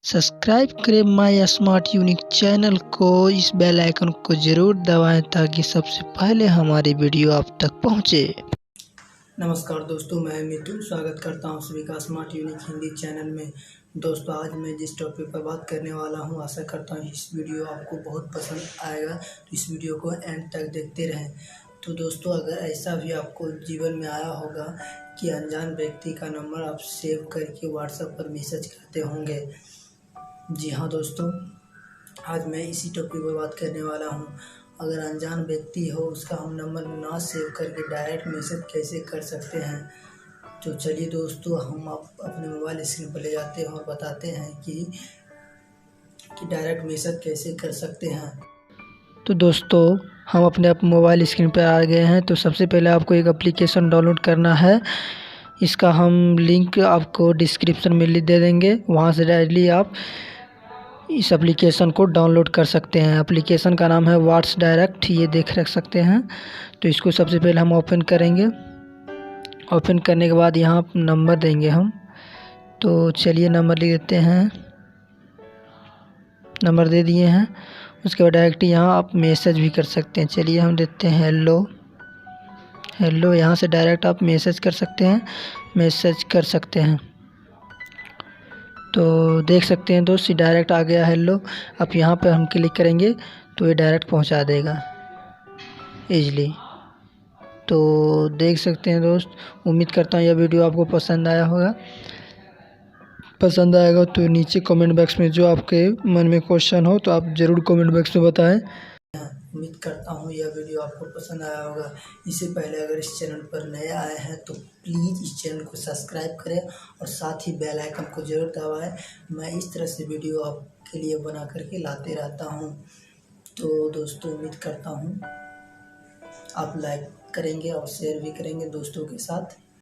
Subscribe करें my smart unique channel को, इस बेल आइकन को ज़रूर दबाएं ताकि सबसे पहले हमारी वीडियो आप तक पहुंचे। नमस्कार दोस्तों, मैं मिथुन स्वागत करता हूं सभी का स्मार्ट यूनिक हिंदी चैनल में। दोस्तों, आज मैं जिस टॉपिक पर बात करने वाला हूं, आशा करता हूं इस वीडियो आपको बहुत पसंद आएगा, तो इस वीडियो को एंड तक देखते रहें। तो दोस्तों, अगर ऐसा भी आपको जीवन में आया होगा कि अनजान व्यक्ति का नंबर आप सेव करके व्हाट्सएप पर मैसेज करते होंगे। जी हाँ दोस्तों, आज मैं इसी टॉपिक पर बात करने वाला हूँ। अगर अनजान व्यक्ति हो, उसका हम नंबर ना सेव करके डायरेक्ट मैसेज कैसे कर सकते हैं। तो चलिए दोस्तों, हम आप अपने मोबाइल स्क्रीन पर ले जाते हैं और बताते हैं कि डायरेक्ट मैसेज कैसे कर सकते हैं। तो दोस्तों, हम अपने मोबाइल स्क्रीन पर आ गए हैं। तो सबसे पहले आपको एक एप्लीकेशन डाउनलोड करना है। इसका हम लिंक आपको डिस्क्रिप्शन में दे देंगे, वहाँ से डायरेक्टली आप इस एप्लीकेशन को डाउनलोड कर सकते हैं। एप्लीकेशन का नाम है व्हाट्सडायरेक्ट, ये देख रख सकते हैं। तो इसको सबसे पहले हम ओपन करेंगे। ओपन करने के बाद यहाँ नंबर देंगे हम। तो चलिए नंबर लिख देते हैं। नंबर दे दिए हैं। उसके बाद डायरेक्ट यहाँ आप मैसेज भी कर सकते हैं। चलिए हम देते हैं हेलो हेलो। यहाँ से डायरेक्ट आप मैसेज कर सकते हैं। तो देख सकते हैं दोस्त, डायरेक्ट आ गया हेलो। अब यहाँ पर हम क्लिक करेंगे तो ये डायरेक्ट पहुँचा देगा ईजली। तो देख सकते हैं दोस्त, उम्मीद करता हूँ यह वीडियो आपको पसंद आया होगा। पसंद आएगा तो नीचे कमेंट बॉक्स में जो आपके मन में क्वेश्चन हो तो आप ज़रूर कमेंट बॉक्स में बताएं। उम्मीद करता हूँ यह वीडियो आपको पसंद आया होगा। इससे पहले अगर इस चैनल पर नए आए हैं तो प्लीज़ इस चैनल को सब्सक्राइब करें और साथ ही बेल आइकन को जरूर दबाएं। मैं इस तरह से वीडियो आपके लिए बना करके लाते रहता हूँ। तो दोस्तों, उम्मीद करता हूँ आप लाइक करेंगे और शेयर भी करेंगे दोस्तों के साथ।